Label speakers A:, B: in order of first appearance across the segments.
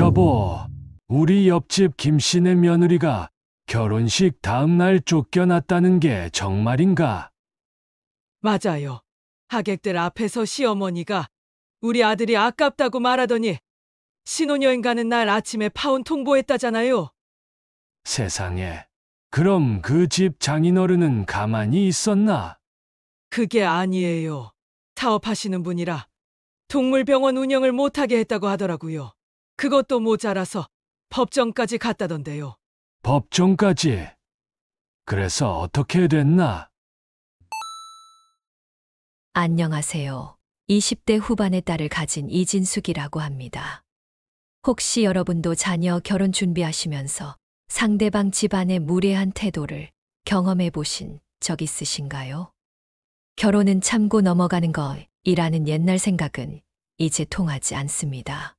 A: 여보, 우리 옆집 김씨네 며느리가 결혼식 다음 날 쫓겨났다는 게 정말인가?
B: 맞아요. 하객들 앞에서 시어머니가 우리 아들이 아깝다고 말하더니 신혼여행 가는 날 아침에 파혼 통보했다잖아요.
A: 세상에. 그럼 그 집 장인어른은 가만히 있었나?
B: 그게 아니에요. 사업하시는 분이라 동물병원 운영을 못하게 했다고 하더라고요. 그것도 모자라서 법정까지 갔다던데요.
A: 법정까지. 그래서 어떻게 됐나?
C: 안녕하세요. 20대 후반의 딸을 가진 이진숙이라고 합니다. 혹시 여러분도 자녀 결혼 준비하시면서 상대방 집안의 무례한 태도를 경험해 보신 적 있으신가요? 결혼은 참고 넘어가는 것이라는 옛날 생각은 이제 통하지 않습니다.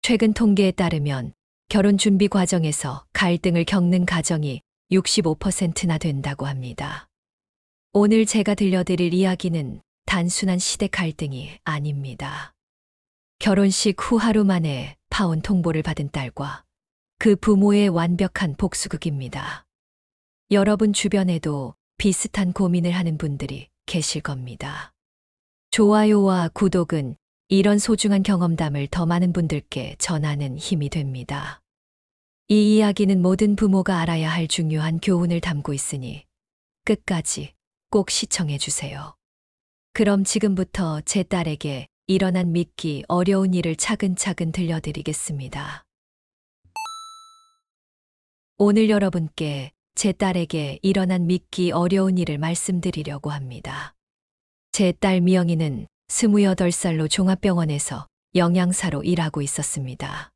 C: 최근 통계에 따르면 결혼 준비 과정에서 갈등을 겪는 가정이 65%나 된다고 합니다. 오늘 제가 들려드릴 이야기는 단순한 시댁 갈등이 아닙니다. 결혼식 후 하루 만에 파혼 통보를 받은 딸과 그 부모의 완벽한 복수극입니다. 여러분 주변에도 비슷한 고민을 하는 분들이 계실 겁니다. 좋아요와 구독은 이런 소중한 경험담을 더 많은 분들께 전하는 힘이 됩니다. 이 이야기는 모든 부모가 알아야 할 중요한 교훈을 담고 있으니 끝까지 꼭 시청해 주세요. 그럼 지금부터 제 딸에게 일어난 믿기 어려운 일을 차근차근 들려드리겠습니다. 오늘 여러분께 제 딸에게 일어난 믿기 어려운 일을 말씀드리려고 합니다. 제 딸 미영이는 28살로 종합병원에서 영양사로 일하고 있었습니다.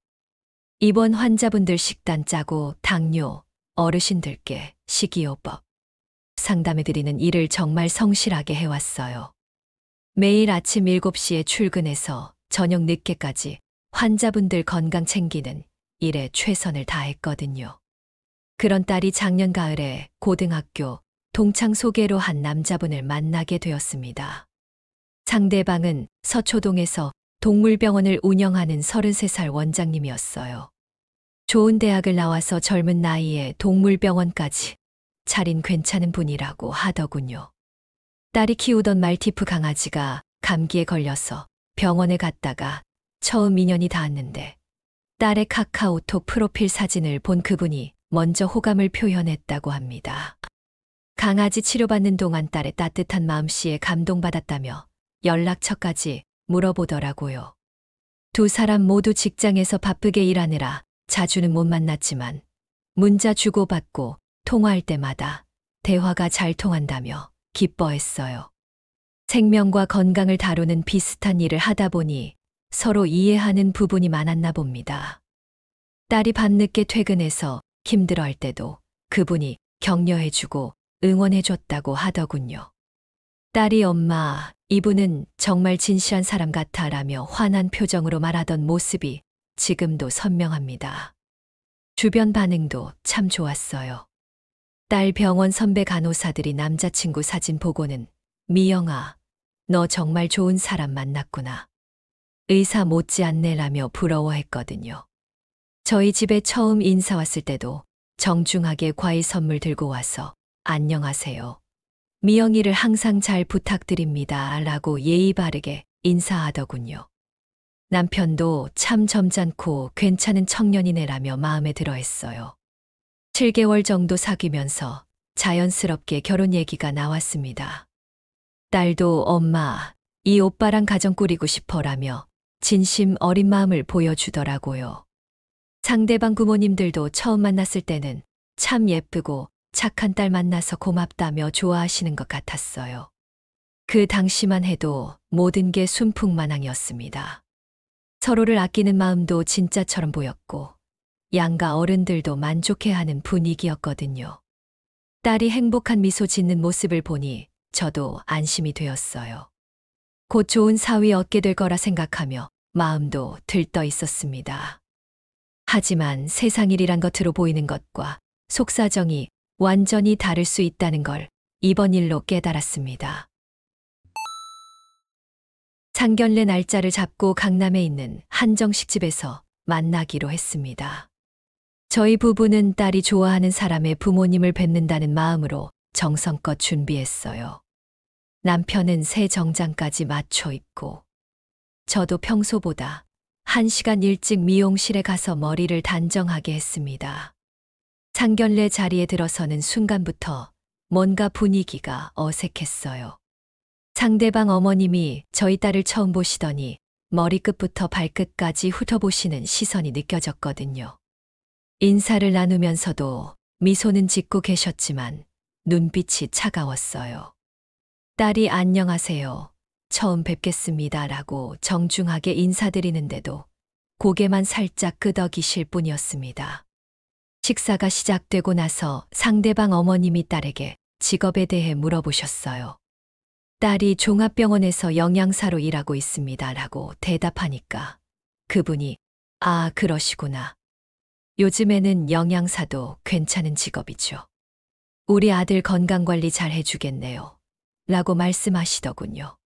C: 입원 환자분들 식단 짜고 당뇨, 어르신들께 식이요법 상담해드리는 일을 정말 성실하게 해왔어요. 매일 아침 7시에 출근해서 저녁 늦게까지 환자분들 건강 챙기는 일에 최선을 다했거든요. 그런 딸이 작년 가을에 고등학교 동창 소개로 한 남자분을 만나게 되었습니다. 상대방은 서초동에서 동물병원을 운영하는 33살 원장님이었어요. 좋은 대학을 나와서 젊은 나이에 동물병원까지 차린 괜찮은 분이라고 하더군요. 딸이 키우던 말티푸 강아지가 감기에 걸려서 병원에 갔다가 처음 인연이 닿았는데 딸의 카카오톡 프로필 사진을 본 그분이 먼저 호감을 표현했다고 합니다. 강아지 치료받는 동안 딸의 따뜻한 마음씨에 감동받았다며 연락처까지 물어보더라고요. 두 사람 모두 직장에서 바쁘게 일하느라 자주는 못 만났지만 문자 주고받고 통화할 때마다 대화가 잘 통한다며 기뻐했어요. 생명과 건강을 다루는 비슷한 일을 하다 보니 서로 이해하는 부분이 많았나 봅니다. 딸이 밤늦게 퇴근해서 힘들어할 때도 그분이 격려해주고 응원해줬다고 하더군요. 딸이 엄마, 이분은 정말 진실한 사람 같아 라며 환한 표정으로 말하던 모습이 지금도 선명합니다. 주변 반응도 참 좋았어요. 딸 병원 선배 간호사들이 남자친구 사진 보고는 미영아, 너 정말 좋은 사람 만났구나. 의사 못지않네라며 부러워했거든요. 저희 집에 처음 인사 왔을 때도 정중하게 과일 선물 들고 와서 안녕하세요. 미영이를 항상 잘 부탁드립니다. 라고 예의 바르게 인사하더군요. 남편도 참 점잖고 괜찮은 청년이네라며 마음에 들어 했어요. 7개월 정도 사귀면서 자연스럽게 결혼 얘기가 나왔습니다. 딸도 엄마, 이 오빠랑 가정 꾸리고 싶어라며 진심 어린 마음을 보여주더라고요. 상대방 부모님들도 처음 만났을 때는 참 예쁘고 착한 딸 만나서 고맙다며 좋아하시는 것 같았어요. 그 당시만 해도 모든 게 순풍만항이었습니다. 서로를 아끼는 마음도 진짜처럼 보였고 양가 어른들도 만족해하는 분위기였거든요. 딸이 행복한 미소 짓는 모습을 보니 저도 안심이 되었어요. 곧 좋은 사위 얻게 될 거라 생각하며 마음도 들떠 있었습니다. 하지만 세상 일이란 겉으로 보이는 것과 속사정이 완전히 다를 수 있다는 걸 이번 일로 깨달았습니다. 상견례 날짜를 잡고 강남에 있는 한정식집에서 만나기로 했습니다. 저희 부부는 딸이 좋아하는 사람의 부모님을 뵙는다는 마음으로 정성껏 준비했어요. 남편은 새 정장까지 맞춰 입고, 저도 평소보다 1시간 일찍 미용실에 가서 머리를 단정하게 했습니다. 상견례 자리에 들어서는 순간부터 뭔가 분위기가 어색했어요. 상대방 어머님이 저희 딸을 처음 보시더니 머리끝부터 발끝까지 훑어보시는 시선이 느껴졌거든요. 인사를 나누면서도 미소는 짓고 계셨지만 눈빛이 차가웠어요. 딸이 안녕하세요. 처음 뵙겠습니다. 라고 정중하게 인사드리는데도 고개만 살짝 끄덕이실 뿐이었습니다. 식사가 시작되고 나서 상대방 어머님이 딸에게 직업에 대해 물어보셨어요. 딸이 종합병원에서 영양사로 일하고 있습니다. 라고 대답하니까 그분이 아, 그러시구나. 요즘에는 영양사도 괜찮은 직업이죠. 우리 아들 건강관리 잘 해주겠네요. 라고 말씀하시더군요.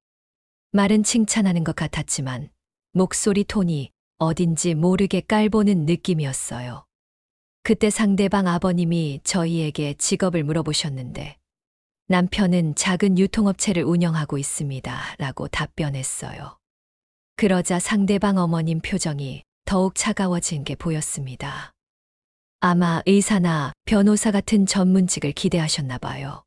C: 말은 칭찬하는 것 같았지만 목소리 톤이 어딘지 모르게 깔보는 느낌이었어요. 그때 상대방 아버님이 저희에게 직업을 물어보셨는데 남편은 작은 유통업체를 운영하고 있습니다. 라고 답변했어요. 그러자 상대방 어머님 표정이 더욱 차가워진 게 보였습니다. 아마 의사나 변호사 같은 전문직을 기대하셨나 봐요.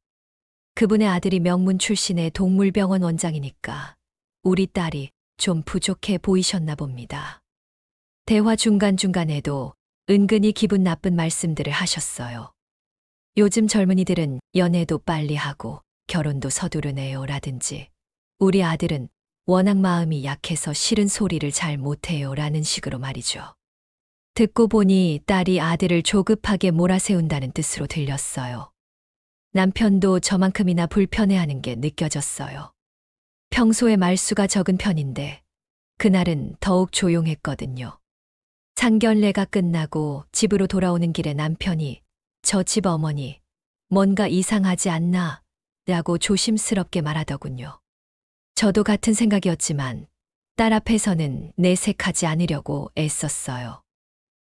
C: 그분의 아들이 명문 출신의 동물병원 원장이니까 우리 딸이 좀 부족해 보이셨나 봅니다. 대화 중간중간에도 은근히 기분 나쁜 말씀들을 하셨어요. 요즘 젊은이들은 연애도 빨리 하고 결혼도 서두르네요 라든지 우리 아들은 워낙 마음이 약해서 싫은 소리를 잘 못해요 라는 식으로 말이죠. 듣고 보니 딸이 아들을 조급하게 몰아세운다는 뜻으로 들렸어요. 남편도 저만큼이나 불편해하는 게 느껴졌어요. 평소에 말수가 적은 편인데 그날은 더욱 조용했거든요. 상견례가 끝나고 집으로 돌아오는 길에 남편이 저 집 어머니 뭔가 이상하지 않나? 라고 조심스럽게 말하더군요. 저도 같은 생각이었지만 딸 앞에서는 내색하지 않으려고 애썼어요.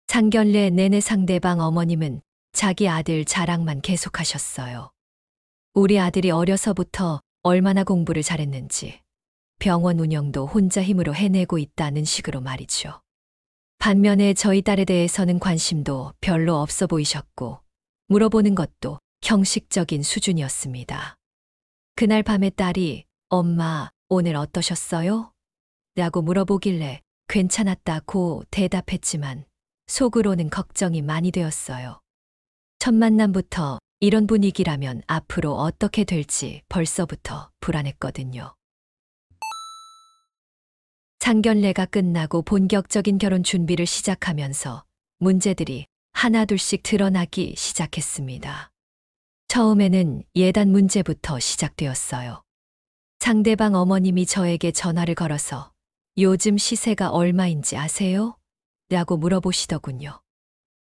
C: 상견례 내내 상대방 어머님은 자기 아들 자랑만 계속하셨어요. 우리 아들이 어려서부터 얼마나 공부를 잘했는지, 병원 운영도 혼자 힘으로 해내고 있다는 식으로 말이죠. 반면에 저희 딸에 대해서는 관심도 별로 없어 보이셨고, 물어보는 것도 형식적인 수준이었습니다. 그날 밤에 딸이 엄마, 오늘 어떠셨어요? 라고 물어보길래 괜찮았다고 대답했지만 속으로는 걱정이 많이 되었어요. 첫 만남부터 이런 분위기라면 앞으로 어떻게 될지 벌써부터 불안했거든요. 상견례가 끝나고 본격적인 결혼 준비를 시작하면서 문제들이 하나둘씩 드러나기 시작했습니다. 처음에는 예단 문제부터 시작되었어요. 상대방 어머님이 저에게 전화를 걸어서 요즘 시세가 얼마인지 아세요? 라고 물어보시더군요.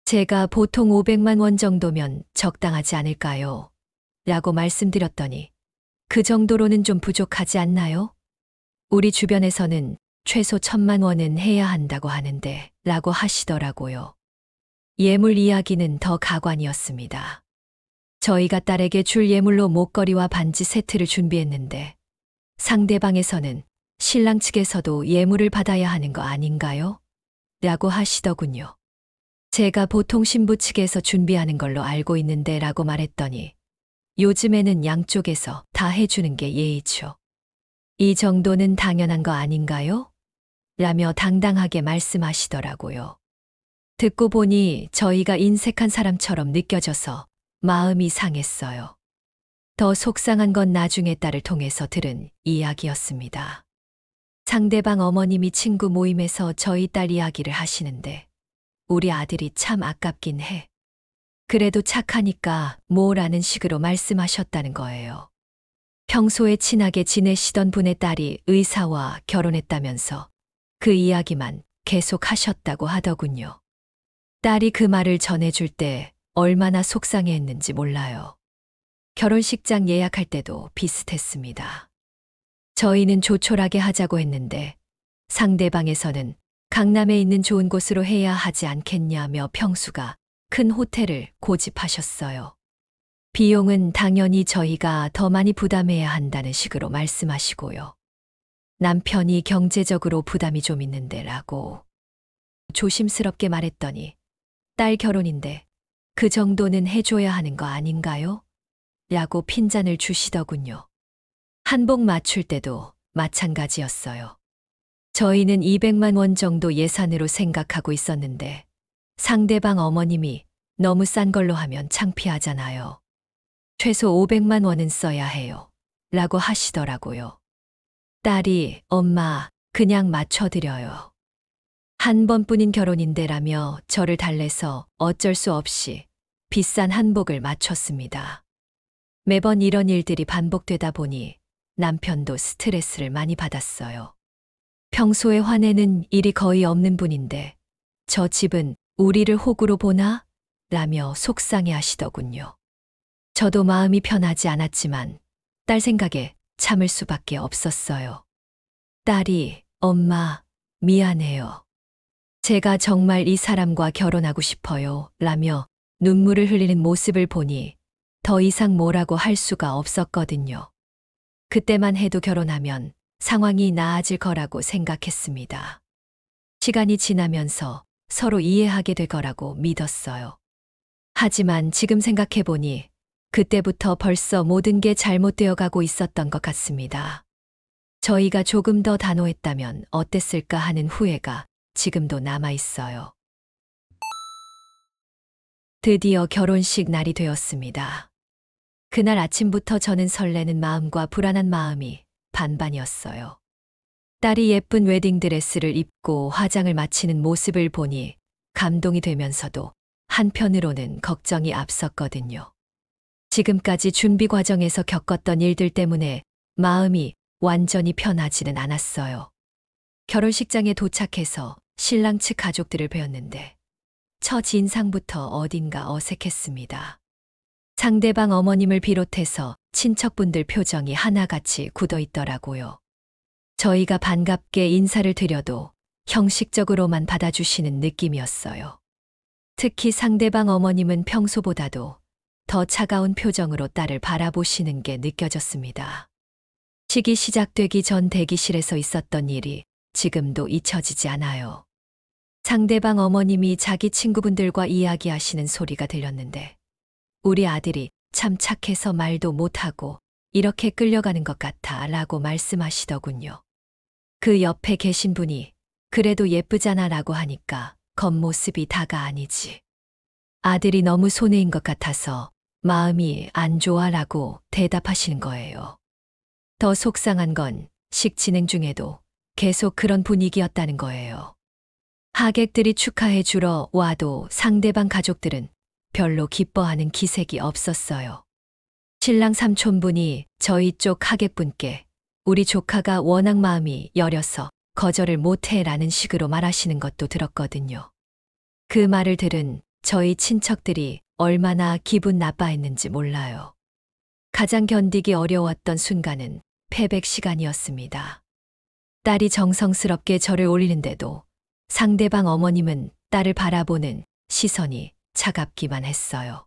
C: 제가 보통 500만 원 정도면 적당하지 않을까요? 라고 말씀드렸더니 그 정도로는 좀 부족하지 않나요? 우리 주변에서는 최소 1000만 원은 해야 한다고 하는데 라고 하시더라고요. 예물 이야기는 더 가관이었습니다. 저희가 딸에게 줄 예물로 목걸이와 반지 세트를 준비했는데 상대방에서는 신랑 측에서도 예물을 받아야 하는 거 아닌가요? 라고 하시더군요. 제가 보통 신부 측에서 준비하는 걸로 알고 있는데 라고 말했더니 요즘에는 양쪽에서 다 해주는 게 예의죠. 이 정도는 당연한 거 아닌가요? 라며 당당하게 말씀하시더라고요. 듣고 보니 저희가 인색한 사람처럼 느껴져서 마음이 상했어요. 더 속상한 건 나중에 딸을 통해서 들은 이야기였습니다. 상대방 어머님이 친구 모임에서 저희 딸 이야기를 하시는데 우리 아들이 참 아깝긴 해. 그래도 착하니까 뭐라는 식으로 말씀하셨다는 거예요. 평소에 친하게 지내시던 분의 딸이 의사와 결혼했다면서 그 이야기만 계속 하셨다고 하더군요. 딸이 그 말을 전해줄 때 얼마나 속상해했는지 몰라요. 결혼식장 예약할 때도 비슷했습니다. 저희는 조촐하게 하자고 했는데 상대방에서는 강남에 있는 좋은 곳으로 해야 하지 않겠냐며 평수가 큰 호텔을 고집하셨어요. 비용은 당연히 저희가 더 많이 부담해야 한다는 식으로 말씀하시고요. 남편이 경제적으로 부담이 좀 있는데라고 조심스럽게 말했더니 딸 결혼인데 그 정도는 해줘야 하는 거 아닌가요? 라고 핀잔을 주시더군요. 한복 맞출 때도 마찬가지였어요. 저희는 200만 원 정도 예산으로 생각하고 있었는데 상대방 어머님이 너무 싼 걸로 하면 창피하잖아요. 최소 500만 원은 써야 해요. 라고 하시더라고요. 딸이 엄마 그냥 맞춰드려요. 한 번뿐인 결혼인데라며 저를 달래서 어쩔 수 없이 비싼 한복을 맞췄습니다. 매번 이런 일들이 반복되다 보니 남편도 스트레스를 많이 받았어요. 평소에 화내는 일이 거의 없는 분인데 저 집은 우리를 호구로 보나? 라며 속상해 하시더군요. 저도 마음이 편하지 않았지만 딸 생각에 참을 수밖에 없었어요. 딸이 엄마 미안해요. 제가 정말 이 사람과 결혼하고 싶어요. 라며 눈물을 흘리는 모습을 보니 더 이상 뭐라고 할 수가 없었거든요. 그때만 해도 결혼하면 상황이 나아질 거라고 생각했습니다. 시간이 지나면서 서로 이해하게 될 거라고 믿었어요. 하지만 지금 생각해보니 그때부터 벌써 모든 게 잘못되어 가고 있었던 것 같습니다. 저희가 조금 더 단호했다면 어땠을까 하는 후회가 지금도 남아 있어요. 드디어 결혼식 날이 되었습니다. 그날 아침부터 저는 설레는 마음과 불안한 마음이 반반이었어요. 딸이 예쁜 웨딩드레스를 입고 화장을 마치는 모습을 보니 감동이 되면서도 한편으로는 걱정이 앞섰거든요. 지금까지 준비 과정에서 겪었던 일들 때문에 마음이 완전히 편하지는 않았어요. 결혼식장에 도착해서 신랑 측 가족들을 뵈었는데 첫 인상부터 어딘가 어색했습니다. 상대방 어머님을 비롯해서 친척분들 표정이 하나같이 굳어 있더라고요. 저희가 반갑게 인사를 드려도 형식적으로만 받아주시는 느낌이었어요. 특히 상대방 어머님은 평소보다도 더 차가운 표정으로 딸을 바라보시는 게 느껴졌습니다. 식이 시작되기 전 대기실에서 있었던 일이 지금도 잊혀지지 않아요. 상대방 어머님이 자기 친구분들과 이야기하시는 소리가 들렸는데 우리 아들이 참 착해서 말도 못하고 이렇게 끌려가는 것 같아 라고 말씀하시더군요. 그 옆에 계신 분이 그래도 예쁘잖아 라고 하니까 겉모습이 다가 아니지. 아들이 너무 손해인 것 같아서 마음이 안 좋아 라고 대답하시는 거예요. 더 속상한 건 식 진행 중에도 계속 그런 분위기였다는 거예요. 하객들이 축하해 주러 와도 상대방 가족들은 별로 기뻐하는 기색이 없었어요. 신랑 삼촌분이 저희 쪽 하객분께 우리 조카가 워낙 마음이 여려서 거절을 못해 라는 식으로 말하시는 것도 들었거든요. 그 말을 들은 저희 친척들이 얼마나 기분 나빠했는지 몰라요. 가장 견디기 어려웠던 순간은 패백 시간이었습니다. 딸이 정성스럽게 절을 올리는데도 상대방 어머님은 딸을 바라보는 시선이 차갑기만 했어요.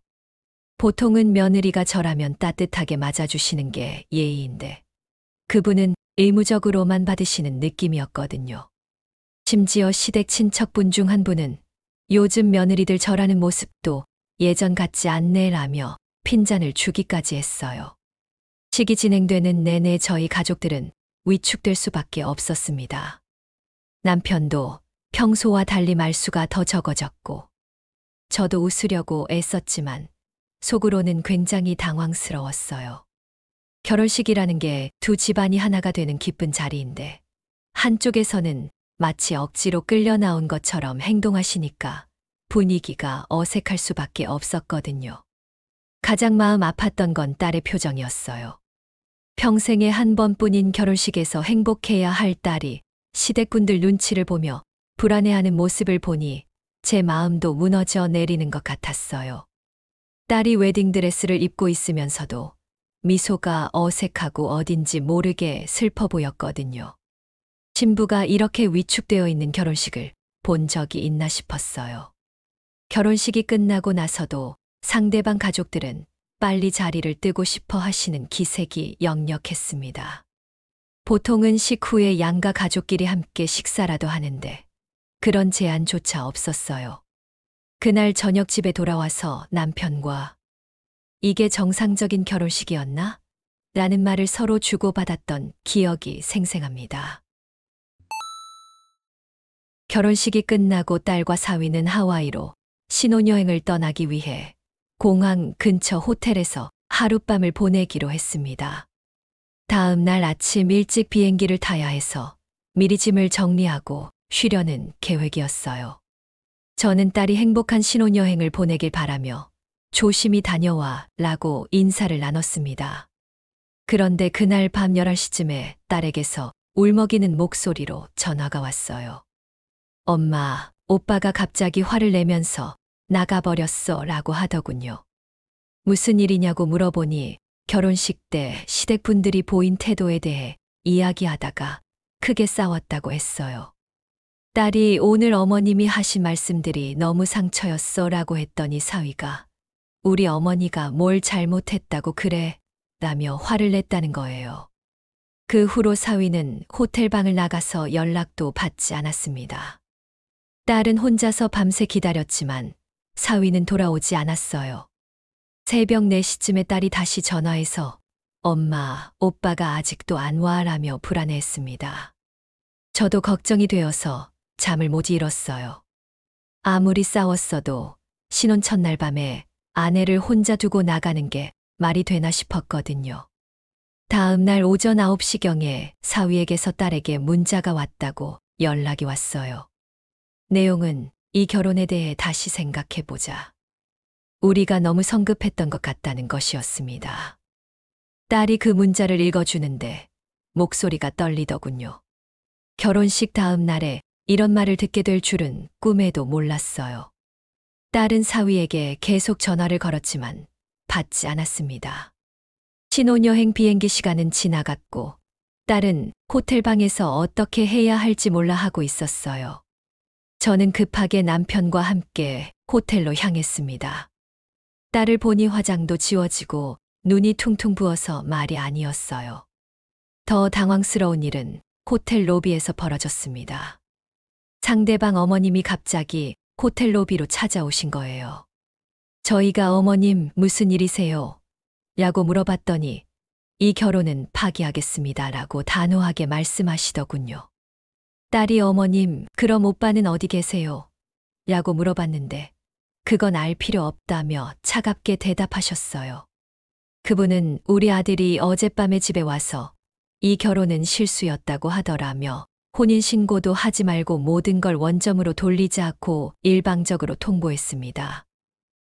C: 보통은 며느리가 절하면 따뜻하게 맞아주시는 게 예의인데 그분은 의무적으로만 받으시는 느낌이었거든요. 심지어 시댁 친척분 중 한 분은 요즘 며느리들 절하는 모습도 예전 같지 않네라며 핀잔을 주기까지 했어요. 식이 진행되는 내내 저희 가족들은 위축될 수밖에 없었습니다. 남편도 평소와 달리 말수가 더 적어졌고 저도 웃으려고 애썼지만 속으로는 굉장히 당황스러웠어요. 결혼식이라는 게 두 집안이 하나가 되는 기쁜 자리인데 한쪽에서는 마치 억지로 끌려 나온 것처럼 행동하시니까 분위기가 어색할 수밖에 없었거든요. 가장 마음 아팠던 건 딸의 표정이었어요. 평생에 한 번뿐인 결혼식에서 행복해야 할 딸이 시댁분들 눈치를 보며 불안해하는 모습을 보니 제 마음도 무너져 내리는 것 같았어요. 딸이 웨딩드레스를 입고 있으면서도 미소가 어색하고 어딘지 모르게 슬퍼 보였거든요. 신부가 이렇게 위축되어 있는 결혼식을 본 적이 있나 싶었어요. 결혼식이 끝나고 나서도 상대방 가족들은 빨리 자리를 뜨고 싶어 하시는 기색이 역력했습니다. 보통은 식후에 양가 가족끼리 함께 식사라도 하는데 그런 제안조차 없었어요. 그날 저녁 집에 돌아와서 남편과 이게 정상적인 결혼식이었나? 라는 말을 서로 주고받았던 기억이 생생합니다. 결혼식이 끝나고 딸과 사위는 하와이로 신혼여행을 떠나기 위해 공항 근처 호텔에서 하룻밤을 보내기로 했습니다. 다음 날 아침 일찍 비행기를 타야 해서 미리 짐을 정리하고 쉬려는 계획이었어요. 저는 딸이 행복한 신혼여행을 보내길 바라며 조심히 다녀와 라고 인사를 나눴습니다. 그런데 그날 밤 11시쯤에 딸에게서 울먹이는 목소리로 전화가 왔어요. 엄마, 오빠가 갑자기 화를 내면서 나가버렸어 라고 하더군요. 무슨 일이냐고 물어보니 결혼식 때 시댁분들이 보인 태도에 대해 이야기하다가 크게 싸웠다고 했어요. 딸이 오늘 어머님이 하신 말씀들이 너무 상처였어 라고 했더니 사위가 우리 어머니가 뭘 잘못했다고 그래 라며 화를 냈다는 거예요. 그 후로 사위는 호텔 방을 나가서 연락도 받지 않았습니다. 딸은 혼자서 밤새 기다렸지만 사위는 돌아오지 않았어요. 새벽 4시쯤에 딸이 다시 전화해서 엄마, 오빠가 아직도 안 와 라며 불안해했습니다. 저도 걱정이 되어서 잠을 못 이뤘어요. 아무리 싸웠어도 신혼 첫날 밤에 아내를 혼자 두고 나가는 게 말이 되나 싶었거든요. 다음 날 오전 9시경에 사위에게서 딸에게 문자가 왔다고 연락이 왔어요. 내용은 이 결혼에 대해 다시 생각해보자. 우리가 너무 성급했던 것 같다는 것이었습니다. 딸이 그 문자를 읽어주는데 목소리가 떨리더군요. 결혼식 다음 날에 이런 말을 듣게 될 줄은 꿈에도 몰랐어요. 딸은 사위에게 계속 전화를 걸었지만 받지 않았습니다. 신혼여행 비행기 시간은 지나갔고 딸은 호텔방에서 어떻게 해야 할지 몰라 하고 있었어요. 저는 급하게 남편과 함께 호텔로 향했습니다. 딸을 보니 화장도 지워지고 눈이 퉁퉁 부어서 말이 아니었어요. 더 당황스러운 일은 호텔 로비에서 벌어졌습니다. 상대방 어머님이 갑자기 호텔 로비로 찾아오신 거예요. 저희가 어머님 무슨 일이세요? 라고 물어봤더니 이 결혼은 파기하겠습니다 라고 단호하게 말씀하시더군요. 딸이 어머님 그럼 오빠는 어디 계세요? 라고 물어봤는데 그건 알 필요 없다며 차갑게 대답하셨어요. 그분은 우리 아들이 어젯밤에 집에 와서 이 결혼은 실수였다고 하더라며 혼인신고도 하지 말고 모든 걸 원점으로 돌리자고 일방적으로 통보했습니다.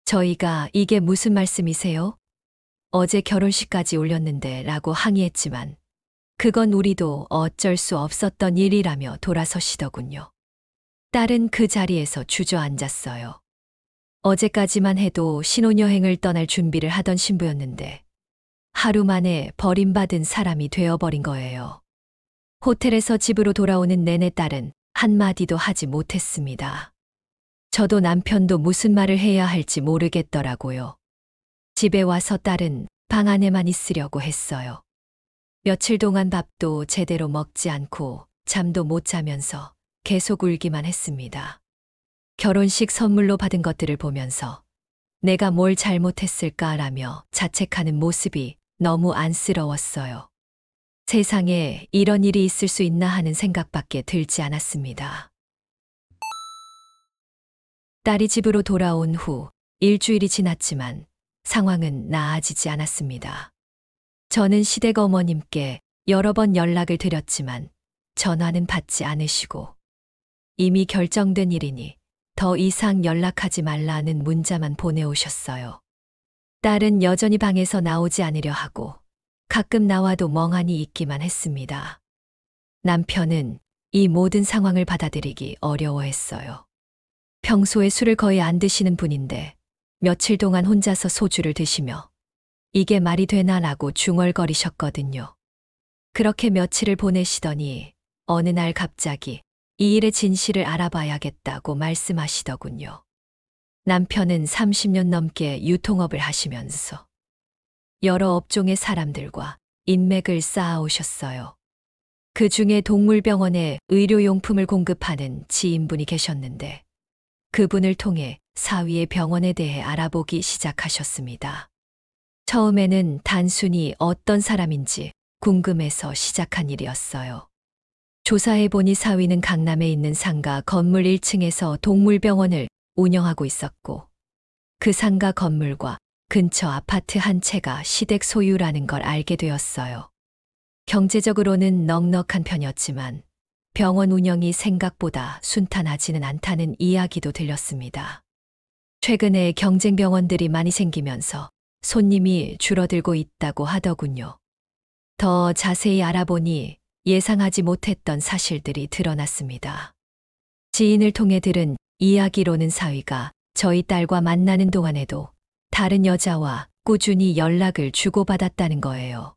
C: 저희가 이게 무슨 말씀이세요? 어제 결혼식까지 올렸는데 라고 항의했지만 그건 우리도 어쩔 수 없었던 일이라며 돌아서시더군요. 딸은 그 자리에서 주저앉았어요. 어제까지만 해도 신혼여행을 떠날 준비를 하던 신부였는데 하루 만에 버림받은 사람이 되어버린 거예요. 호텔에서 집으로 돌아오는 내내 딸은 한마디도 하지 못했습니다. 저도 남편도 무슨 말을 해야 할지 모르겠더라고요. 집에 와서 딸은 방 안에만 있으려고 했어요. 며칠 동안 밥도 제대로 먹지 않고 잠도 못 자면서 계속 울기만 했습니다. 결혼식 선물로 받은 것들을 보면서 내가 뭘 잘못했을까라며 자책하는 모습이 너무 안쓰러웠어요. 세상에 이런 일이 있을 수 있나 하는 생각밖에 들지 않았습니다. 딸이 집으로 돌아온 후 일주일이 지났지만 상황은 나아지지 않았습니다. 저는 시댁 어머님께 여러 번 연락을 드렸지만 전화는 받지 않으시고 이미 결정된 일이니 더 이상 연락하지 말라는 문자만 보내오셨어요. 딸은 여전히 방에서 나오지 않으려 하고 가끔 나와도 멍하니 있기만 했습니다. 남편은 이 모든 상황을 받아들이기 어려워했어요. 평소에 술을 거의 안 드시는 분인데 며칠 동안 혼자서 소주를 드시며 이게 말이 되나라고 중얼거리셨거든요. 그렇게 며칠을 보내시더니 어느 날 갑자기 이 일의 진실을 알아봐야겠다고 말씀하시더군요. 남편은 30년 넘게 유통업을 하시면서 여러 업종의 사람들과 인맥을 쌓아오셨어요. 그 중에 동물병원에 의료용품을 공급하는 지인분이 계셨는데 그분을 통해 사위의 병원에 대해 알아보기 시작하셨습니다. 처음에는 단순히 어떤 사람인지 궁금해서 시작한 일이었어요. 조사해보니 사위는 강남에 있는 상가 건물 1층에서 동물병원을 운영하고 있었고 그 상가 건물과 근처 아파트 한 채가 시댁 소유라는 걸 알게 되었어요. 경제적으로는 넉넉한 편이었지만 병원 운영이 생각보다 순탄하지는 않다는 이야기도 들렸습니다. 최근에 경쟁 병원들이 많이 생기면서 손님이 줄어들고 있다고 하더군요. 더 자세히 알아보니 예상하지 못했던 사실들이 드러났습니다. 지인을 통해 들은 이야기로는 사위가 저희 딸과 만나는 동안에도 다른 여자와 꾸준히 연락을 주고받았다는 거예요.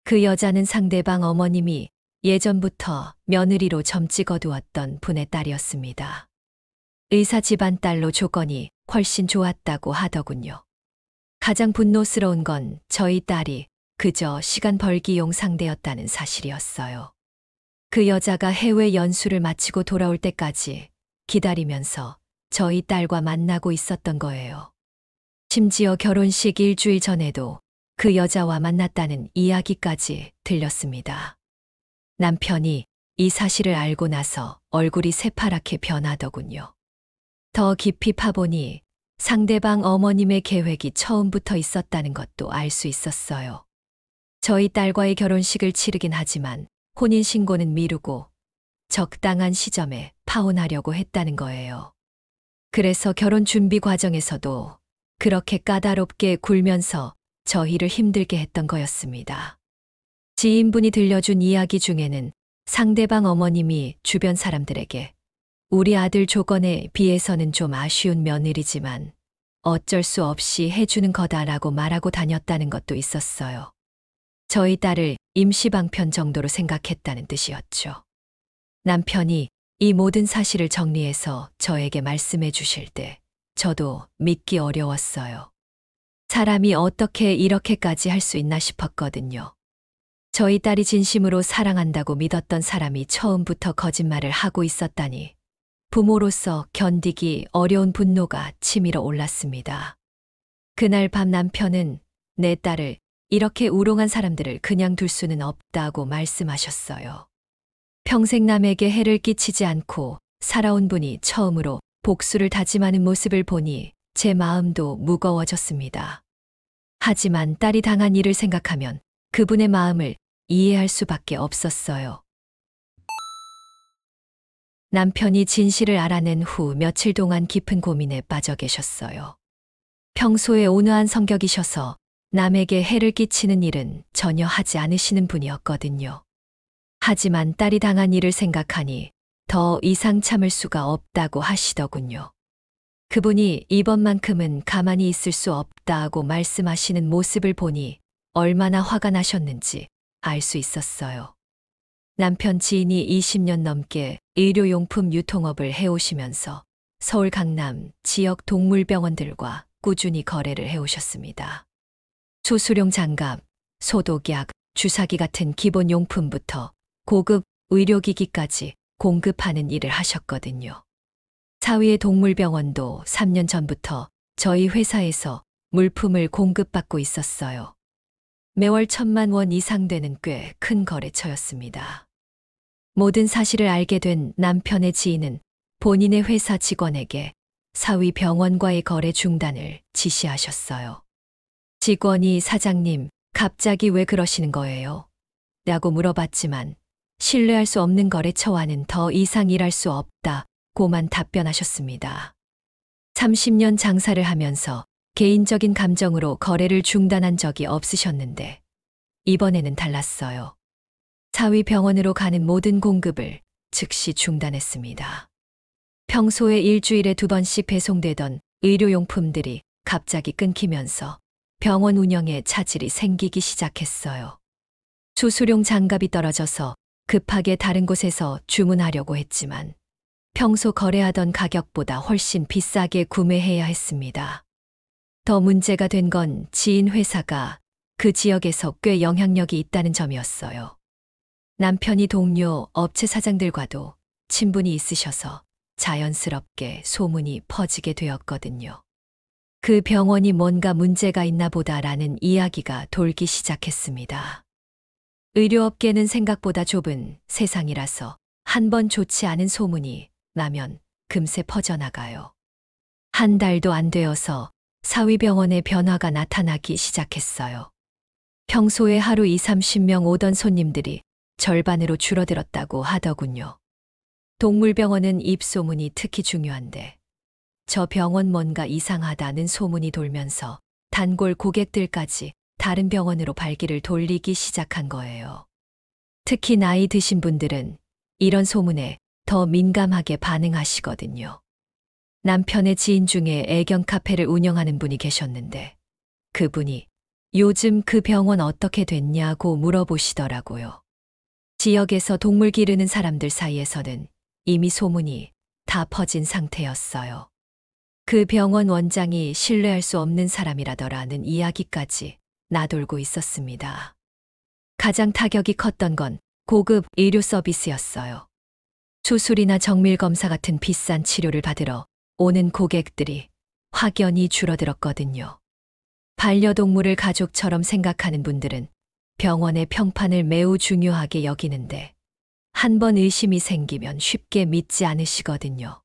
C: 그 여자는 상대방 어머님이 예전부터 며느리로 점 찍어두었던 분의 딸이었습니다. 의사 집안 딸로 조건이 훨씬 좋았다고 하더군요. 가장 분노스러운 건 저희 딸이 그저 시간 벌기용 상대였다는 사실이었어요. 그 여자가 해외 연수를 마치고 돌아올 때까지 기다리면서 저희 딸과 만나고 있었던 거예요. 심지어 결혼식 일주일 전에도 그 여자와 만났다는 이야기까지 들렸습니다. 남편이 이 사실을 알고 나서 얼굴이 새파랗게 변하더군요. 더 깊이 파보니 상대방 어머님의 계획이 처음부터 있었다는 것도 알 수 있었어요. 저희 딸과의 결혼식을 치르긴 하지만 혼인신고는 미루고 적당한 시점에 파혼하려고 했다는 거예요. 그래서 결혼 준비 과정에서도 그렇게 까다롭게 굴면서 저희를 힘들게 했던 거였습니다. 지인분이 들려준 이야기 중에는 상대방 어머님이 주변 사람들에게 우리 아들 조건에 비해서는 좀 아쉬운 며느리지만 어쩔 수 없이 해주는 거다라고 말하고 다녔다는 것도 있었어요. 저희 딸을 임시방편 정도로 생각했다는 뜻이었죠. 남편이 이 모든 사실을 정리해서 저에게 말씀해 주실 때 저도 믿기 어려웠어요. 사람이 어떻게 이렇게까지 할 수 있나 싶었거든요. 저희 딸이 진심으로 사랑한다고 믿었던 사람이 처음부터 거짓말을 하고 있었다니 부모로서 견디기 어려운 분노가 치밀어 올랐습니다. 그날 밤 남편은 내 딸을 이렇게 우롱한 사람들을 그냥 둘 수는 없다고 말씀하셨어요. 평생 남에게 해를 끼치지 않고 살아온 분이 처음으로 복수를 다짐하는 모습을 보니 제 마음도 무거워졌습니다. 하지만 딸이 당한 일을 생각하면 그분의 마음을 이해할 수밖에 없었어요. 남편이 진실을 알아낸 후 며칠 동안 깊은 고민에 빠져 계셨어요. 평소에 온화한 성격이셔서 남에게 해를 끼치는 일은 전혀 하지 않으시는 분이었거든요. 하지만 딸이 당한 일을 생각하니 더 이상 참을 수가 없다고 하시더군요. 그분이 이번만큼은 가만히 있을 수 없다고 말씀하시는 모습을 보니 얼마나 화가 나셨는지 알 수 있었어요. 남편 지인이 20년 넘게 의료용품 유통업을 해오시면서 서울 강남 지역 동물병원들과 꾸준히 거래를 해오셨습니다. 수술용 장갑, 소독약, 주사기 같은 기본 용품부터 고급 의료기기까지 공급하는 일을 하셨거든요. 사위의 동물병원도 3년 전부터 저희 회사에서 물품을 공급받고 있었어요. 매월 1,000만 원 이상 되는 꽤 큰 거래처였습니다. 모든 사실을 알게 된 남편의 지인은 본인의 회사 직원에게 사위 병원과의 거래 중단을 지시하셨어요. 직원이 사장님, 갑자기 왜 그러시는 거예요? 라고 물어봤지만 신뢰할 수 없는 거래처와는 더 이상 일할 수 없다고만 답변하셨습니다. 30년 장사를 하면서 개인적인 감정으로 거래를 중단한 적이 없으셨는데 이번에는 달랐어요. 사위 병원으로 가는 모든 공급을 즉시 중단했습니다. 평소에 일주일에 2번씩 배송되던 의료용품들이 갑자기 끊기면서 병원 운영에 차질이 생기기 시작했어요. 수술용 장갑이 떨어져서 급하게 다른 곳에서 주문하려고 했지만 평소 거래하던 가격보다 훨씬 비싸게 구매해야 했습니다. 더 문제가 된 건 지인 회사가 그 지역에서 꽤 영향력이 있다는 점이었어요. 남편이 동료 업체 사장들과도 친분이 있으셔서 자연스럽게 소문이 퍼지게 되었거든요. 그 병원이 뭔가 문제가 있나 보다라는 이야기가 돌기 시작했습니다. 의료업계는 생각보다 좁은 세상이라서 한 번 좋지 않은 소문이 나면 금세 퍼져나가요. 한 달도 안 되어서 사위병원에 변화가 나타나기 시작했어요. 평소에 하루 20-30명 오던 손님들이 절반으로 줄어들었다고 하더군요. 동물병원은 입소문이 특히 중요한데 저 병원 뭔가 이상하다는 소문이 돌면서 단골 고객들까지 다른 병원으로 발길을 돌리기 시작한 거예요. 특히 나이 드신 분들은 이런 소문에 더 민감하게 반응하시거든요. 남편의 지인 중에 애견 카페를 운영하는 분이 계셨는데 그분이 요즘 그 병원 어떻게 됐냐고 물어보시더라고요. 지역에서 동물 기르는 사람들 사이에서는 이미 소문이 다 퍼진 상태였어요. 그 병원 원장이 신뢰할 수 없는 사람이라더라는 이야기까지 나돌고 있었습니다. 가장 타격이 컸던 건 고급 의료 서비스였어요. 수술이나 정밀 검사 같은 비싼 치료를 받으러 오는 고객들이 확연히 줄어들었거든요. 반려동물을 가족처럼 생각하는 분들은 병원의 평판을 매우 중요하게 여기는데 한 번 의심이 생기면 쉽게 믿지 않으시거든요.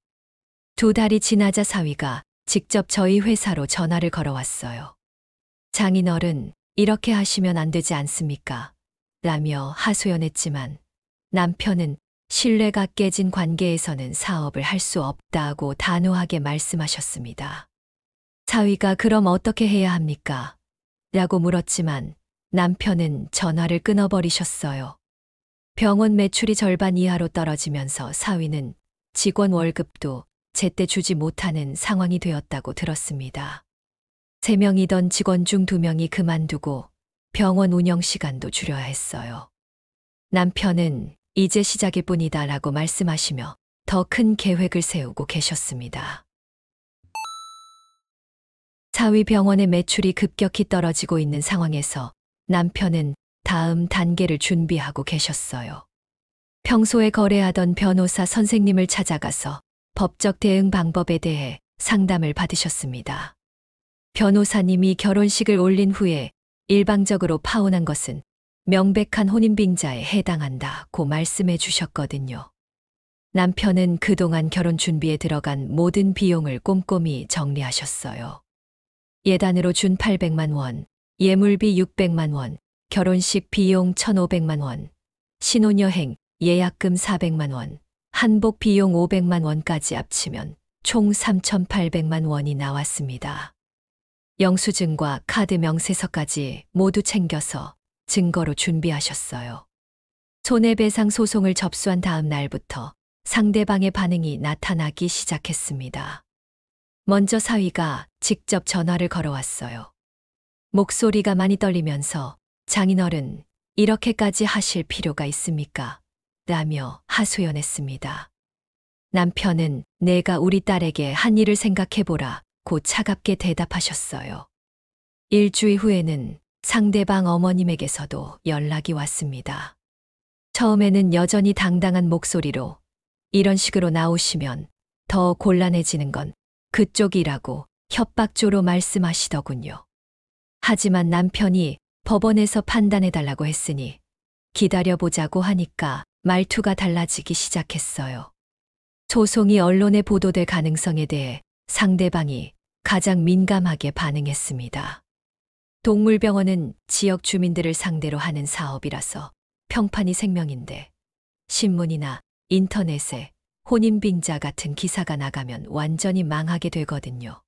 C: 2달이 지나자 사위가 직접 저희 회사로 전화를 걸어왔어요. 장인어른, 이렇게 하시면 안 되지 않습니까? 라며 하소연했지만 남편은 신뢰가 깨진 관계에서는 사업을 할 수 없다고 단호하게 말씀하셨습니다. 사위가 그럼 어떻게 해야 합니까? 라고 물었지만 남편은 전화를 끊어버리셨어요. 병원 매출이 절반 이하로 떨어지면서 사위는 직원 월급도 제때 주지 못하는 상황이 되었다고 들었습니다. 3명이던 직원 중 2명이 그만두고 병원 운영 시간도 줄여야 했어요. 남편은 이제 시작일 뿐이다 라고 말씀하시며 더 큰 계획을 세우고 계셨습니다. 사위 병원의 매출이 급격히 떨어지고 있는 상황에서 남편은 다음 단계를 준비하고 계셨어요. 평소에 거래하던 변호사 선생님을 찾아가서 법적 대응 방법에 대해 상담을 받으셨습니다. 변호사님이 결혼식을 올린 후에 일방적으로 파혼한 것은 명백한 혼인빙자에 해당한다고 말씀해 주셨거든요. 남편은 그동안 결혼 준비에 들어간 모든 비용을 꼼꼼히 정리하셨어요. 예단으로 준 800만 원, 예물비 600만 원, 결혼식 비용 1,500만 원, 신혼여행 예약금 400만 원, 한복 비용 500만 원까지 합치면 총 3,800만 원이 나왔습니다. 영수증과 카드 명세서까지 모두 챙겨서 증거로 준비하셨어요. 손해배상 소송을 접수한 다음 날부터 상대방의 반응이 나타나기 시작했습니다. 먼저 사위가 직접 전화를 걸어왔어요. 목소리가 많이 떨리면서 장인어른, 이렇게까지 하실 필요가 있습니까? 라며 하소연했습니다. 남편은 내가 우리 딸에게 한 일을 생각해보라 고 차갑게 대답하셨어요. 일주일 후에는 상대방 어머님에게서도 연락이 왔습니다. 처음에는 여전히 당당한 목소리로 이런 식으로 나오시면 더 곤란해지는 건 그쪽이라고 협박조로 말씀하시더군요. 하지만 남편이 법원에서 판단해달라고 했으니 기다려보자고 하니까 말투가 달라지기 시작했어요. 소송이 언론에 보도될 가능성에 대해 상대방이 가장 민감하게 반응했습니다. 동물병원은 지역 주민들을 상대로 하는 사업이라서 평판이 생명인데 신문이나 인터넷에 혼인빙자 같은 기사가 나가면 완전히 망하게 되거든요.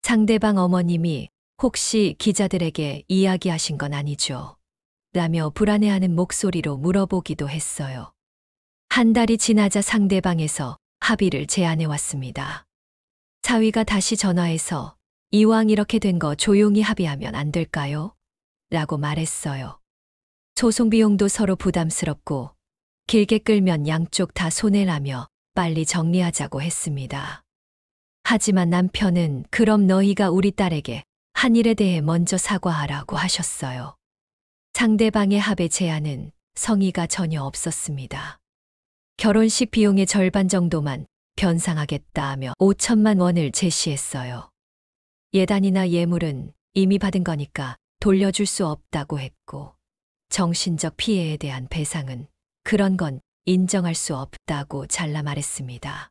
C: 상대방 어머님이 혹시 기자들에게 이야기하신 건 아니죠? 라며 불안해하는 목소리로 물어보기도 했어요. 한 달이 지나자 상대방에서 합의를 제안해 왔습니다. 사위가 다시 전화해서 이왕 이렇게 된 거 조용히 합의하면 안 될까요? 라고 말했어요. 소송 비용도 서로 부담스럽고 길게 끌면 양쪽 다 손해라며 빨리 정리하자고 했습니다. 하지만 남편은 그럼 너희가 우리 딸에게 한 일에 대해 먼저 사과하라고 하셨어요. 상대방의 합의 제안은 성의가 전혀 없었습니다. 결혼식 비용의 절반 정도만 변상하겠다 하며 5천만 원을 제시했어요. 예단이나 예물은 이미 받은 거니까 돌려줄 수 없다고 했고, 정신적 피해에 대한 배상은 그런 건 인정할 수 없다고 잘라 말했습니다.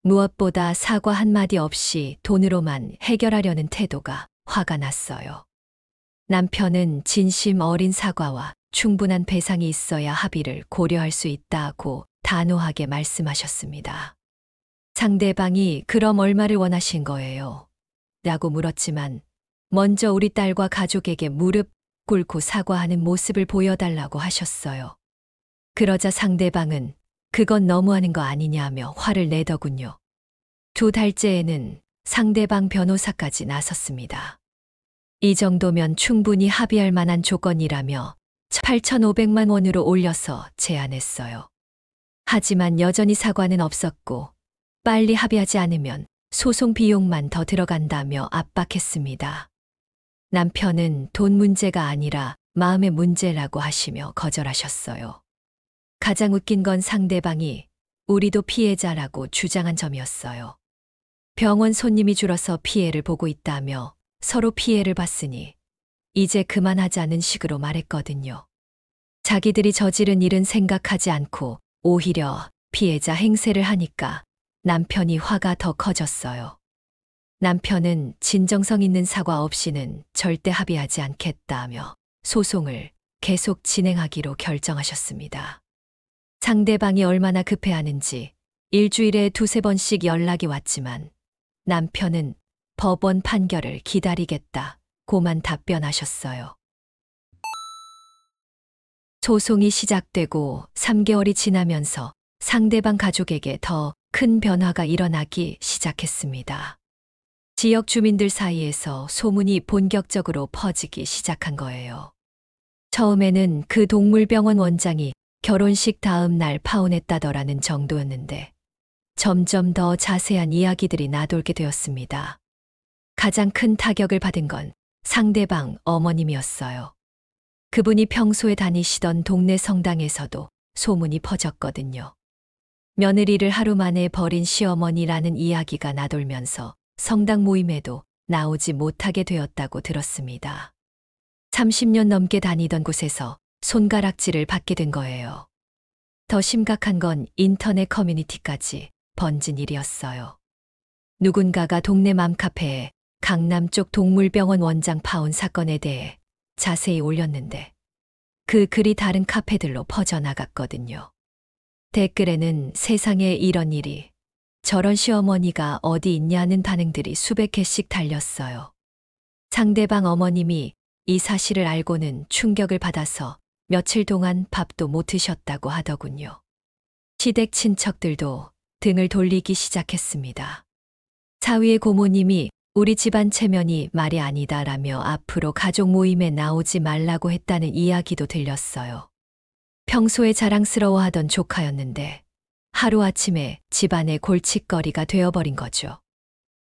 C: 무엇보다 사과 한마디 없이 돈으로만 해결하려는 태도가 화가 났어요. 남편은 진심 어린 사과와 충분한 배상이 있어야 합의를 고려할 수 있다고 단호하게 말씀하셨습니다. 상대방이 그럼 얼마를 원하신 거예요? 라고 물었지만 먼저 우리 딸과 가족에게 무릎 꿇고 사과하는 모습을 보여달라고 하셨어요. 그러자 상대방은 그건 너무하는 거 아니냐며 화를 내더군요. 2달째에는 상대방 변호사까지 나섰습니다. 이 정도면 충분히 합의할 만한 조건이라며 8,500만 원으로 올려서 제안했어요. 하지만 여전히 사과는 없었고 빨리 합의하지 않으면 소송 비용만 더 들어간다며 압박했습니다. 남편은 돈 문제가 아니라 마음의 문제라고 하시며 거절하셨어요. 가장 웃긴 건 상대방이 우리도 피해자라고 주장한 점이었어요. 병원 손님이 줄어서 피해를 보고 있다며 서로 피해를 봤으니 이제 그만하자는 식으로 말했거든요. 자기들이 저지른 일은 생각하지 않고 오히려 피해자 행세를 하니까 남편이 화가 더 커졌어요. 남편은 진정성 있는 사과 없이는 절대 합의하지 않겠다며 소송을 계속 진행하기로 결정하셨습니다. 상대방이 얼마나 급해하는지 일주일에 2~3번씩 연락이 왔지만 남편은 법원 판결을 기다리겠다고만 답변하셨어요. 소송이 시작되고 3개월이 지나면서 상대방 가족에게 더 큰 변화가 일어나기 시작했습니다. 지역 주민들 사이에서 소문이 본격적으로 퍼지기 시작한 거예요. 처음에는 그 동물병원 원장이 결혼식 다음 날 파혼했다더라는 정도였는데 점점 더 자세한 이야기들이 나돌게 되었습니다. 가장 큰 타격을 받은 건 상대방 어머님이었어요. 그분이 평소에 다니시던 동네 성당에서도 소문이 퍼졌거든요. 며느리를 하루 만에 버린 시어머니라는 이야기가 나돌면서 성당 모임에도 나오지 못하게 되었다고 들었습니다. 30년 넘게 다니던 곳에서 손가락질을 받게 된 거예요. 더 심각한 건 인터넷 커뮤니티까지 번진 일이었어요. 누군가가 동네 맘카페에 강남 쪽 동물병원 원장 파혼 사건에 대해 자세히 올렸는데 그 글이 다른 카페들로 퍼져나갔거든요. 댓글에는 세상에 이런 일이, 저런 시어머니가 어디 있냐는 반응들이 수백 개씩 달렸어요. 상대방 어머님이 이 사실을 알고는 충격을 받아서 며칠 동안 밥도 못 드셨다고 하더군요. 시댁 친척들도 등을 돌리기 시작했습니다. 사위의 고모님이 우리 집안 체면이 말이 아니다라며 앞으로 가족 모임에 나오지 말라고 했다는 이야기도 들렸어요. 평소에 자랑스러워하던 조카였는데 하루아침에 집안의 골칫거리가 되어버린 거죠.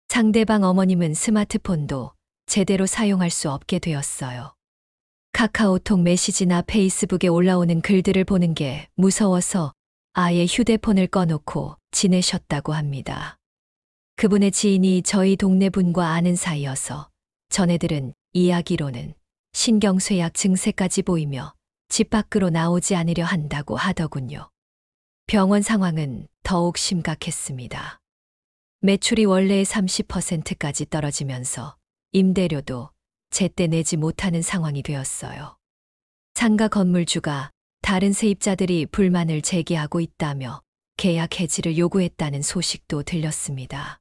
C: 상대방 어머님은 스마트폰도 제대로 사용할 수 없게 되었어요. 카카오톡 메시지나 페이스북에 올라오는 글들을 보는 게 무서워서 아예 휴대폰을 꺼놓고 지내셨다고 합니다. 그분의 지인이 저희 동네 분과 아는 사이여서 전해들은 이야기로는 신경쇠약 증세까지 보이며 집 밖으로 나오지 않으려 한다고 하더군요. 병원 상황은 더욱 심각했습니다. 매출이 원래의 30%까지 떨어지면서 임대료도 제때 내지 못하는 상황이 되었어요. 상가 건물주가 다른 세입자들이 불만을 제기하고 있다며 계약 해지를 요구했다는 소식도 들렸습니다.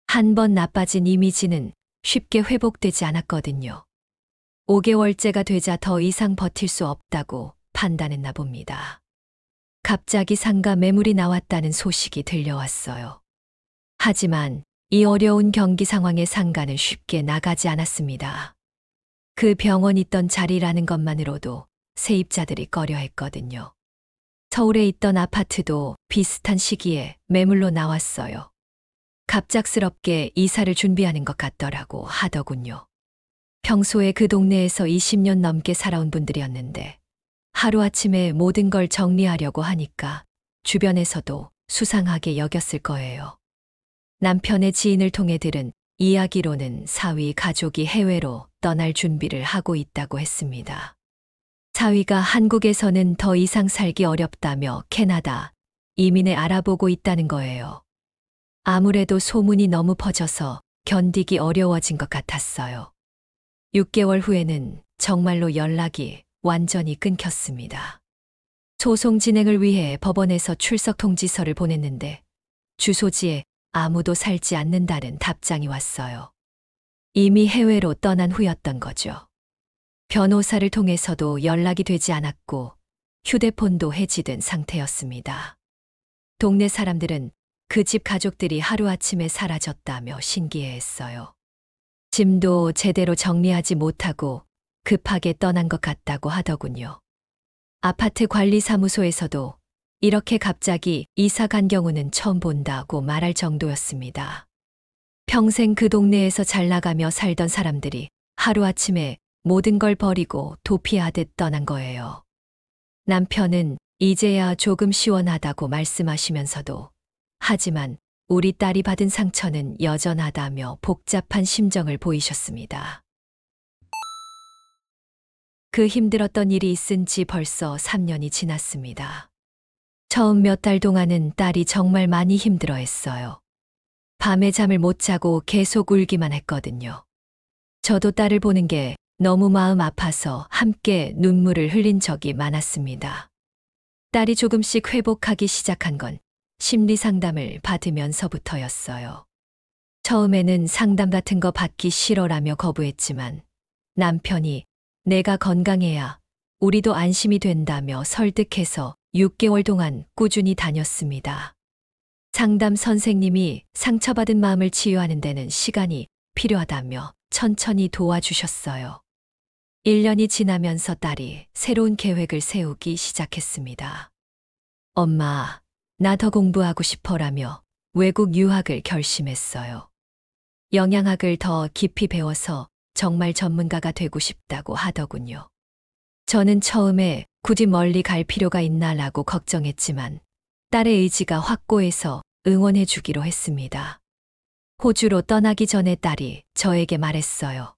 C: 한 번 나빠진 이미지는 쉽게 회복되지 않았거든요. 5개월째가 되자 더 이상 버틸 수 없다고 판단했나 봅니다. 갑자기 상가 매물이 나왔다는 소식이 들려왔어요. 하지만 이 어려운 경기 상황에 상가는 쉽게 나가지 않았습니다. 그 병원 있던 자리라는 것만으로도 세입자들이 꺼려했거든요. 서울에 있던 아파트도 비슷한 시기에 매물로 나왔어요. 갑작스럽게 이사를 준비하는 것 같더라고 하더군요. 평소에 그 동네에서 20년 넘게 살아온 분들이었는데 하루아침에 모든 걸 정리하려고 하니까 주변에서도 수상하게 여겼을 거예요. 남편의 지인을 통해 들은 이야기로는 사위 가족이 해외로 떠날 준비를 하고 있다고 했습니다. 사위가 한국에서는 더 이상 살기 어렵다며 캐나다 이민을 알아보고 있다는 거예요. 아무래도 소문이 너무 퍼져서 견디기 어려워진 것 같았어요. 6개월 후에는 정말로 연락이 완전히 끊겼습니다. 소송 진행을 위해 법원에서 출석 통지서를 보냈는데 주소지에 아무도 살지 않는다는 답장이 왔어요. 이미 해외로 떠난 후였던 거죠. 변호사를 통해서도 연락이 되지 않았고 휴대폰도 해지된 상태였습니다. 동네 사람들은 그 집 가족들이 하루아침에 사라졌다며 신기해했어요. 짐도 제대로 정리하지 못하고 급하게 떠난 것 같다고 하더군요. 아파트 관리사무소에서도 이렇게 갑자기 이사 간 경우는 처음 본다고 말할 정도였습니다. 평생 그 동네에서 잘 나가며 살던 사람들이 하루아침에 모든 걸 버리고 도피하듯 떠난 거예요. 남편은 이제야 조금 시원하다고 말씀하시면서도 하지만 우리 딸이 받은 상처는 여전하다며 복잡한 심정을 보이셨습니다. 그 힘들었던 일이 있은 지 벌써 3년이 지났습니다. 처음 몇 달 동안은 딸이 정말 많이 힘들어했어요. 밤에 잠을 못 자고 계속 울기만 했거든요. 저도 딸을 보는 게 너무 마음 아파서 함께 눈물을 흘린 적이 많았습니다. 딸이 조금씩 회복하기 시작한 건 심리 상담을 받으면서부터였어요. 처음에는 상담 같은 거 받기 싫어라며 거부했지만 남편이 내가 건강해야 우리도 안심이 된다며 설득해서 6개월 동안 꾸준히 다녔습니다. 상담 선생님이 상처받은 마음을 치유하는 데는 시간이 필요하다며 천천히 도와주셨어요. 1년이 지나면서 딸이 새로운 계획을 세우기 시작했습니다. 엄마, 나 더 공부하고 싶어라며 외국 유학을 결심했어요. 영양학을 더 깊이 배워서 정말 전문가가 되고 싶다고 하더군요. 저는 처음에 굳이 멀리 갈 필요가 있나라고 걱정했지만 딸의 의지가 확고해서 응원해 주기로 했습니다. 호주로 떠나기 전에 딸이 저에게 말했어요.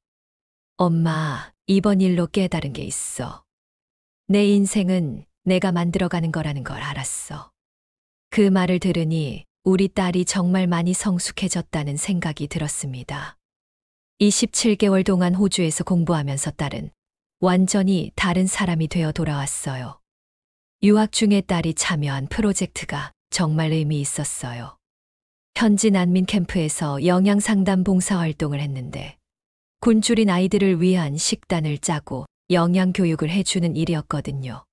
C: 엄마, 이번 일로 깨달은 게 있어. 내 인생은 내가 만들어가는 거라는 걸 알았어. 그 말을 들으니 우리 딸이 정말 많이 성숙해졌다는 생각이 들었습니다. 27개월 동안 호주에서 공부하면서 딸은 완전히 다른 사람이 되어 돌아왔어요. 유학 중에 딸이 참여한 프로젝트가 정말 의미 있었어요. 현지 난민 캠프에서 영양상담 봉사활동을 했는데 굶주린 아이들을 위한 식단을 짜고 영양교육을 해주는 일이었거든요.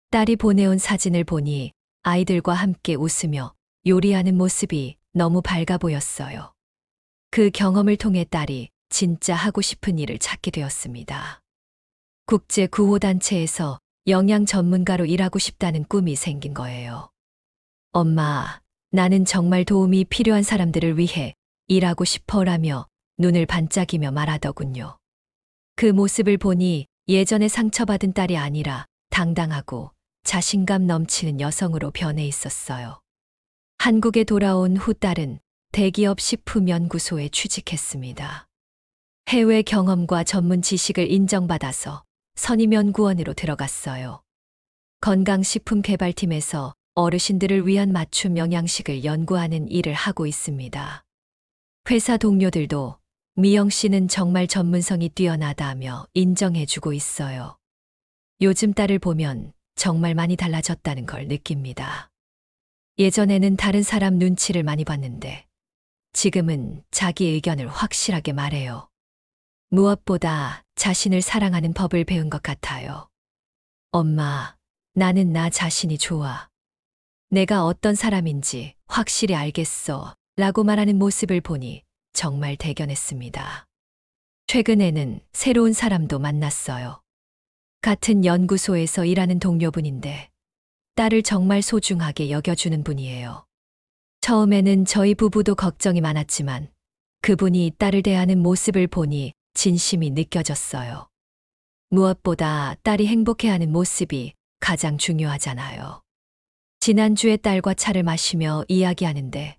C: 딸이 보내온 사진을 보니 아이들과 함께 웃으며 요리하는 모습이 너무 밝아 보였어요. 그 경험을 통해 딸이 진짜 하고 싶은 일을 찾게 되었습니다. 국제구호단체에서 영양 전문가로 일하고 싶다는 꿈이 생긴 거예요. 엄마, 나는 정말 도움이 필요한 사람들을 위해 일하고 싶어라며 눈을 반짝이며 말하더군요. 그 모습을 보니 예전에 상처받은 딸이 아니라 당당하고 자신감 넘치는 여성으로 변해 있었어요. 한국에 돌아온 후 딸은 대기업 식품연구소에 취직했습니다. 해외 경험과 전문 지식을 인정받아서 선임연구원으로 들어갔어요. 건강식품 개발팀에서 어르신들을 위한 맞춤 영양식을 연구하는 일을 하고 있습니다. 회사 동료들도 미영 씨는 정말 전문성이 뛰어나다며 인정해주고 있어요. 요즘 딸을 보면 정말 많이 달라졌다는 걸 느낍니다. 예전에는 다른 사람 눈치를 많이 봤는데 지금은 자기 의견을 확실하게 말해요. 무엇보다 자신을 사랑하는 법을 배운 것 같아요. 엄마, 나는 나 자신이 좋아. 내가 어떤 사람인지 확실히 알겠어. 라고 말하는 모습을 보니 정말 대견했습니다. 최근에는 새로운 사람도 만났어요. 같은 연구소에서 일하는 동료분인데 딸을 정말 소중하게 여겨주는 분이에요. 처음에는 저희 부부도 걱정이 많았지만 그분이 딸을 대하는 모습을 보니 진심이 느껴졌어요. 무엇보다 딸이 행복해하는 모습이 가장 중요하잖아요. 지난주에 딸과 차를 마시며 이야기하는데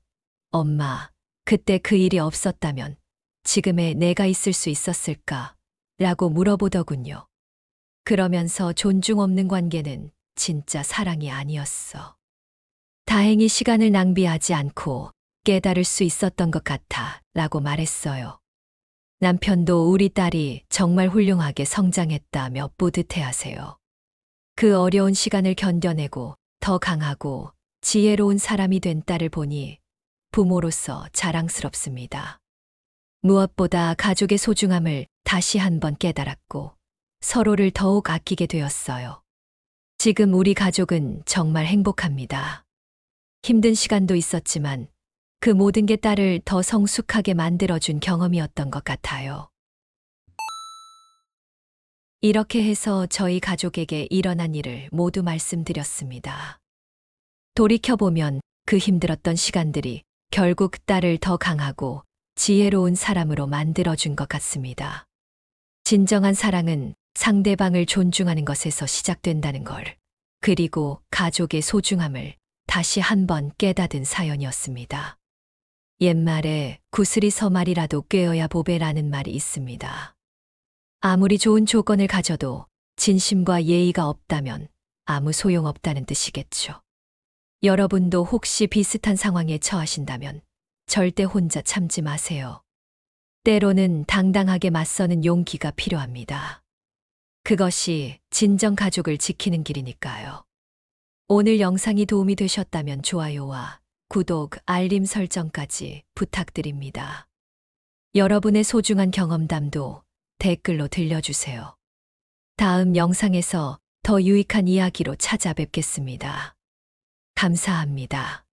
C: 엄마, 그때 그 일이 없었다면 지금의 내가 있을 수 있었을까? 라고 물어보더군요. 그러면서 존중 없는 관계는 진짜 사랑이 아니었어. 다행히 시간을 낭비하지 않고 깨달을 수 있었던 것 같아 라고 말했어요. 남편도 우리 딸이 정말 훌륭하게 성장했다며 뿌듯해 하세요. 그 어려운 시간을 견뎌내고 더 강하고 지혜로운 사람이 된 딸을 보니 부모로서 자랑스럽습니다. 무엇보다 가족의 소중함을 다시 한번 깨달았고 서로를 더욱 아끼게 되었어요. 지금 우리 가족은 정말 행복합니다. 힘든 시간도 있었지만 그 모든 게 딸을 더 성숙하게 만들어준 경험이었던 것 같아요. 이렇게 해서 저희 가족에게 일어난 일을 모두 말씀드렸습니다. 돌이켜보면 그 힘들었던 시간들이 결국 딸을 더 강하고 지혜로운 사람으로 만들어준 것 같습니다. 진정한 사랑은 상대방을 존중하는 것에서 시작된다는 걸, 그리고 가족의 소중함을 다시 한번 깨닫은 사연이었습니다. 옛말에 구슬이 서말이라도 꿰어야 보배라는 말이 있습니다. 아무리 좋은 조건을 가져도 진심과 예의가 없다면 아무 소용없다는 뜻이겠죠. 여러분도 혹시 비슷한 상황에 처하신다면 절대 혼자 참지 마세요. 때로는 당당하게 맞서는 용기가 필요합니다. 그것이 진정 가족을 지키는 길이니까요. 오늘 영상이 도움이 되셨다면 좋아요와 구독, 알림 설정까지 부탁드립니다. 여러분의 소중한 경험담도 댓글로 들려주세요. 다음 영상에서 더 유익한 이야기로 찾아뵙겠습니다. 감사합니다.